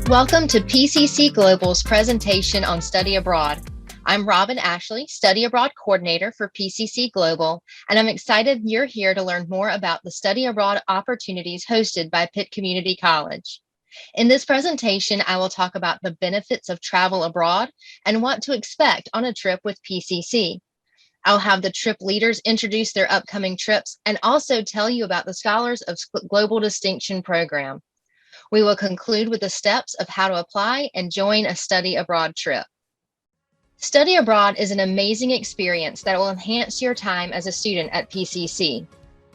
Welcome to PCC Global's presentation on Study Abroad. I'm Robin Ashley, Study Abroad Coordinator for PCC Global, and I'm excited you're here to learn more about the study abroad opportunities hosted by Pitt Community College. In this presentation, I will talk about the benefits of travel abroad and what to expect on a trip with PCC. I'll have the trip leaders introduce their upcoming trips and also tell you about the Scholars of Global Distinction program. We will conclude with the steps of how to apply and join a study abroad trip. Study abroad is an amazing experience that will enhance your time as a student at PCC.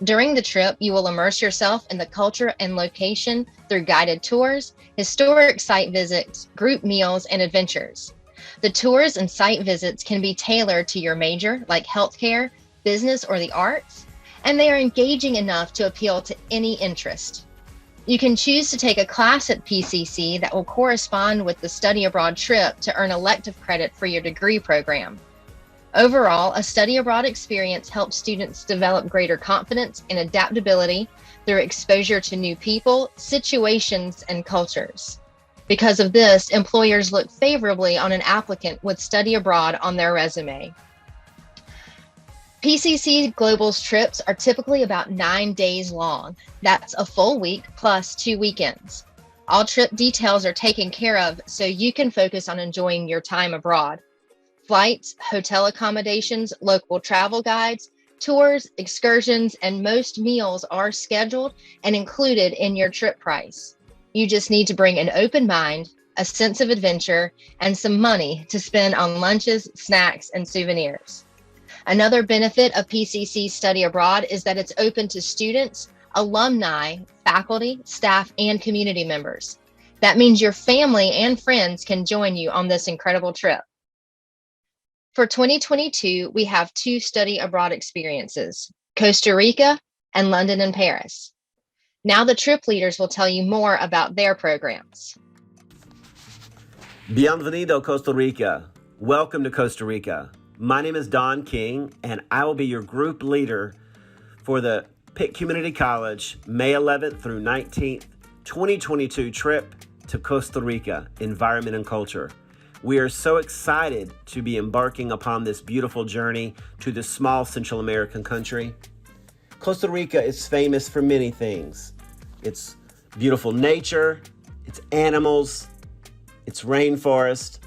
During the trip, you will immerse yourself in the culture and location through guided tours, historic site visits, group meals, and adventures. The tours and site visits can be tailored to your major, like healthcare, business, or the arts, and they are engaging enough to appeal to any interest. You can choose to take a class at PCC that will correspond with the study abroad trip to earn elective credit for your degree program. Overall, a study abroad experience helps students develop greater confidence and adaptability through exposure to new people, situations, and cultures. Because of this, employers look favorably on an applicant with study abroad on their resume. PCC Global's trips are typically about 9 days long. That's a full week plus 2 weekends. All trip details are taken care of so you can focus on enjoying your time abroad. Flights, hotel accommodations, local travel guides, tours, excursions, and most meals are scheduled and included in your trip price. You just need to bring an open mind, a sense of adventure, and some money to spend on lunches, snacks, and souvenirs. Another benefit of PCC Study Abroad is that it's open to students, alumni, faculty, staff, and community members. That means your family and friends can join you on this incredible trip. For 2022, we have 2 study abroad experiences, Costa Rica and London and Paris. Now the trip leaders will tell you more about their programs. Bienvenido, Costa Rica. Welcome to Costa Rica. My name is Don King, and I will be your group leader for the Pitt Community College May 11th through 19th, 2022 trip to Costa Rica, Environment and Culture. We are so excited to be embarking upon this beautiful journey to this small Central American country. Costa Rica is famous for many things. Its beautiful nature, its animals, its rainforest,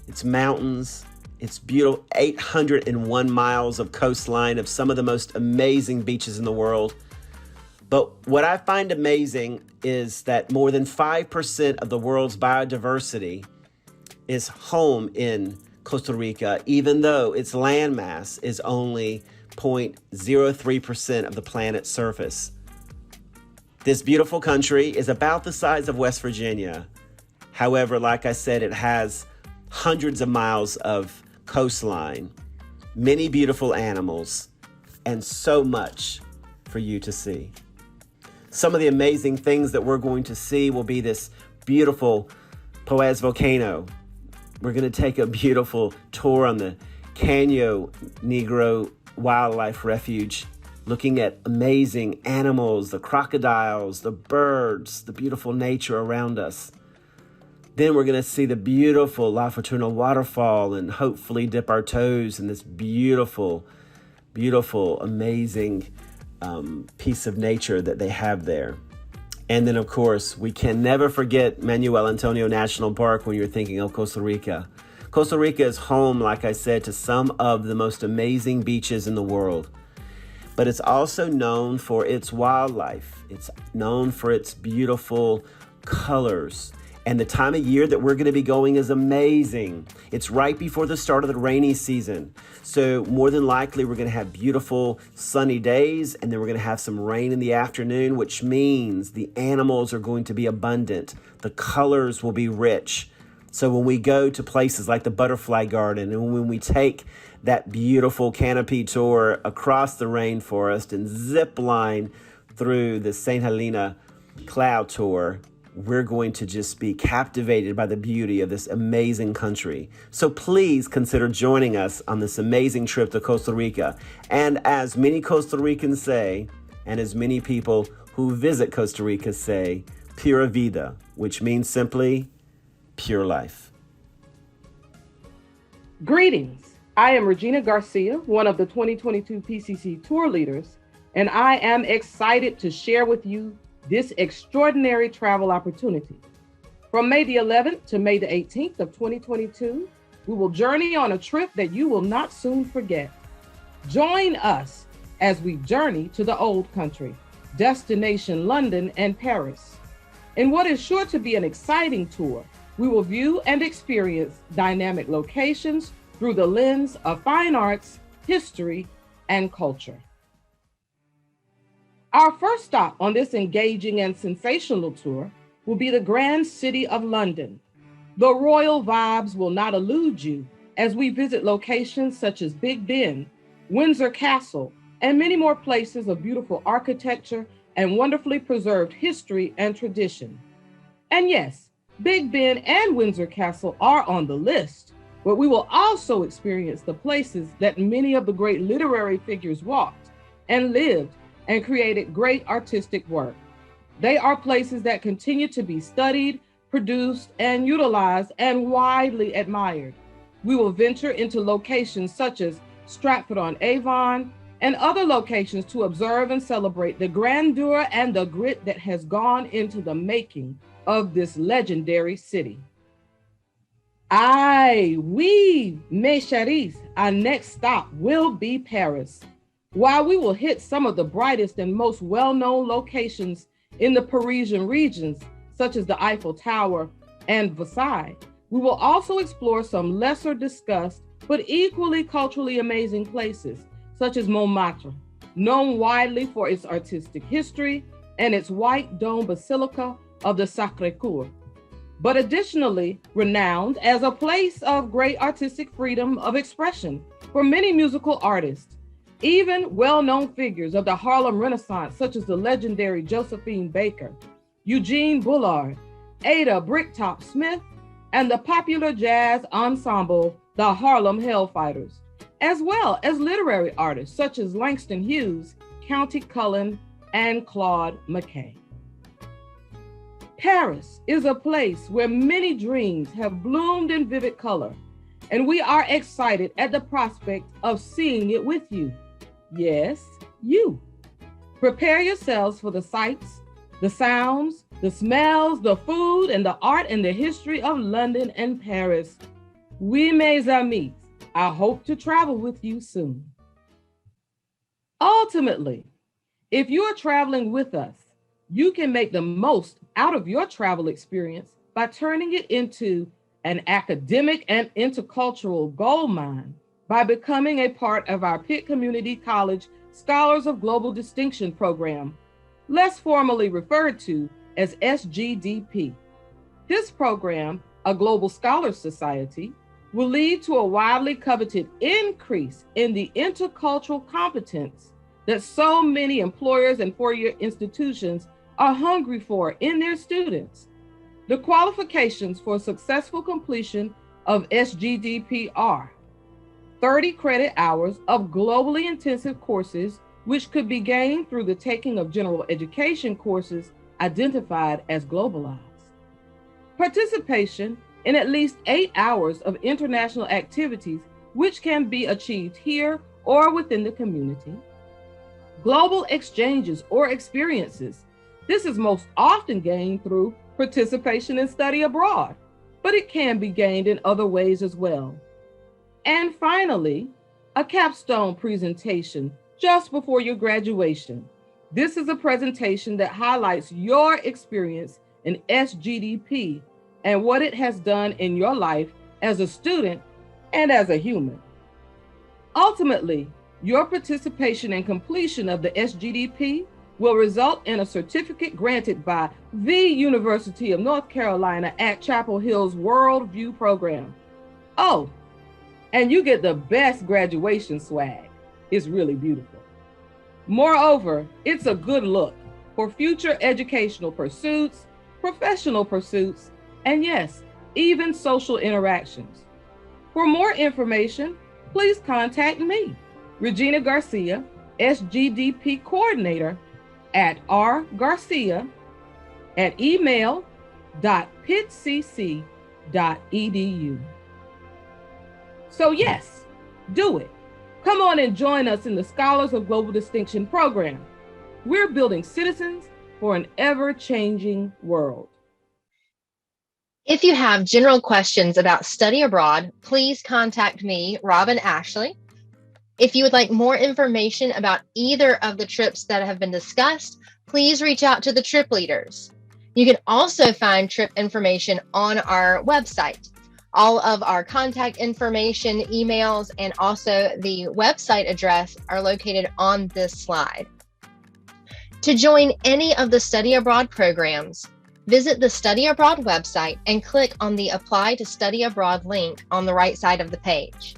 its mountains, its beautiful 801 miles of coastline of some of the most amazing beaches in the world. But what I find amazing is that more than 5% of the world's biodiversity is home in Costa Rica, even though its landmass is only 0.03% of the planet's surface. This beautiful country is about the size of West Virginia. However, like I said, it has hundreds of miles of coastline, many beautiful animals, and so much for you to see. Some of the amazing things that we're going to see will be this beautiful Poás volcano. We're going to take a beautiful tour on the Caño Negro Wildlife Refuge, looking at amazing animals, the crocodiles, the birds, the beautiful nature around us. Then we're going to see the beautiful La Fortuna waterfall and hopefully dip our toes in this beautiful, beautiful, amazing piece of nature that they have there. And then, of course, we can never forget Manuel Antonio National Park when you're thinking of Costa Rica. Costa Rica is home, like I said, to some of the most amazing beaches in the world. But it's also known for its wildlife. It's known for its beautiful colors. And the time of year that we're going to be going is amazing. It's right before the start of the rainy season. So more than likely, we're going to have beautiful sunny days, and then we're going to have some rain in the afternoon, which means the animals are going to be abundant. The colors will be rich. So when we go to places like the Butterfly Garden, and when we take that beautiful canopy tour across the rainforest and zip line through the St. Helena Cloud Tour, we're going to just be captivated by the beauty of this amazing country. So please consider joining us on this amazing trip to Costa Rica. And as many Costa Ricans say, and as many people who visit Costa Rica say, pura vida, which means simply pure life. Greetings. I am Regina Garcia, one of the 2022 PCC tour leaders, and I am excited to share with you this extraordinary travel opportunity. From May the 11th to May the 18th of 2022, we will journey on a trip that you will not soon forget. Join us as we journey to the old country, destination London and Paris. In what is sure to be an exciting tour, we will view and experience dynamic locations through the lens of fine arts, history, and culture. Our first stop on this engaging and sensational tour will be the grand city of London. The royal vibes will not elude you as we visit locations such as Big Ben, Windsor Castle, and many more places of beautiful architecture and wonderfully preserved history and tradition. And yes, Big Ben and Windsor Castle are on the list, but we will also experience the places that many of the great literary figures walked and lived and created great artistic work. They are places that continue to be studied, produced, and utilized, and widely admired. We will venture into locations such as Stratford-on-Avon and other locations to observe and celebrate the grandeur and the grit that has gone into the making of this legendary city. Oui, mes chéris, our next stop will be Paris. While we will hit some of the brightest and most well-known locations in the Parisian regions, such as the Eiffel Tower and Versailles, we will also explore some lesser discussed but equally culturally amazing places, such as Montmartre, known widely for its artistic history and its white dome basilica of the Sacré-Cœur, but additionally renowned as a place of great artistic freedom of expression for many musical artists. Even well-known figures of the Harlem Renaissance, such as the legendary Josephine Baker, Eugene Bullard, Ada Bricktop Smith, and the popular jazz ensemble, the Harlem Hellfighters, as well as literary artists such as Langston Hughes, Countee Cullen, and Claude McKay. Paris is a place where many dreams have bloomed in vivid color, and we are excited at the prospect of seeing it with you. Yes, you. Prepare yourselves for the sights, the sounds, the smells, the food, and the art and the history of London and Paris. Oui, mes amis, I hope to travel with you soon. Ultimately, if you are traveling with us, you can make the most out of your travel experience by turning it into an academic and intercultural goldmine by becoming a part of our Pitt Community College Scholars of Global Distinction program, less formally referred to as SGDP. This program, a Global Scholars Society, will lead to a widely coveted increase in the intercultural competence that so many employers and four-year institutions are hungry for in their students. The qualifications for successful completion of SGDP are 30 credit hours of globally intensive courses, which could be gained through the taking of general education courses identified as globalized. Participation in at least 8 hours of international activities, which can be achieved here or within the community. Global exchanges or experiences. This is most often gained through participation in study abroad, but it can be gained in other ways as well. And finally, a capstone presentation just before your graduation. This is a presentation that highlights your experience in SGDP and what it has done in your life as a student and as a human. Ultimately, your participation and completion of the SGDP will result in a certificate granted by the University of North Carolina at Chapel Hill's Worldview program. Oh, and you get the best graduation swag. It's really beautiful. Moreover, it's a good look for future educational pursuits, professional pursuits, and yes, even social interactions. For more information, please contact me, Regina Garcia, SGDP Coordinator, at rgarcia@email.pittcc So yes, do it. Come on and join us in the Scholars of Global Distinction program. We're building citizens for an ever-changing world. If you have general questions about study abroad, please contact me, Robin Ashley. If you would like more information about either of the trips that have been discussed, please reach out to the trip leaders. You can also find trip information on our website. All of our contact information, emails, and also the website address are located on this slide. To join any of the Study Abroad programs, visit the Study Abroad website and click on the Apply to Study Abroad link on the right side of the page.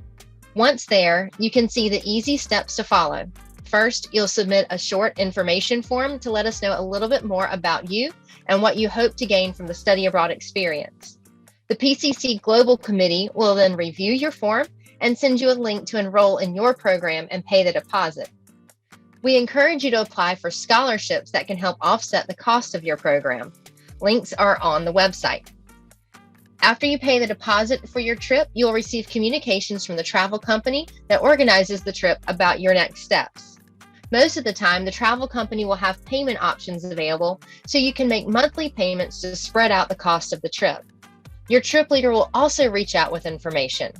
Once there, you can see the easy steps to follow. First, you'll submit a short information form to let us know a little bit more about you and what you hope to gain from the Study Abroad experience. The PCC Global Committee will then review your form and send you a link to enroll in your program and pay the deposit. We encourage you to apply for scholarships that can help offset the cost of your program. Links are on the website. After you pay the deposit for your trip, you'll receive communications from the travel company that organizes the trip about your next steps. Most of the time, the travel company will have payment options available, so you can make monthly payments to spread out the cost of the trip. Your trip leader will also reach out with information.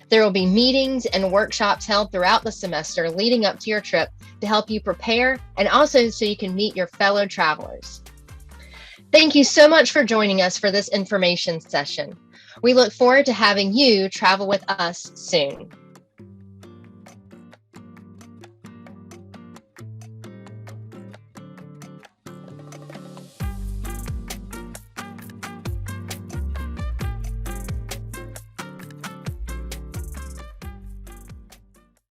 There will be meetings and workshops held throughout the semester leading up to your trip to help you prepare and also so you can meet your fellow travelers. Thank you so much for joining us for this information session. We look forward to having you travel with us soon.